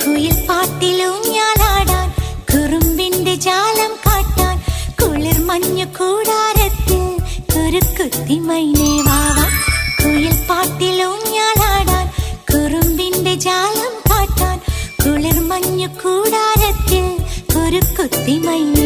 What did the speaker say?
കുയിൽ പാട്ടിലൂഞ്ഞാലാടാൻ കുറുമ്പിന്റെ ജാലം കാട്ടാൻ കുളിർ മഞ്ഞു കൂടാരത്തിൽ കുരുക്കുത്തി മൈനേ വാവാ. കുയിൽ പാട്ടിലൂഞ്ഞാലാടാൻ കുറുമ്പിന്റെ ജാലം കാട്ടാൻ കുളിർ മഞ്ഞു കൂടാരത്തിൽ കുരുക്കുത്തി മൈനേ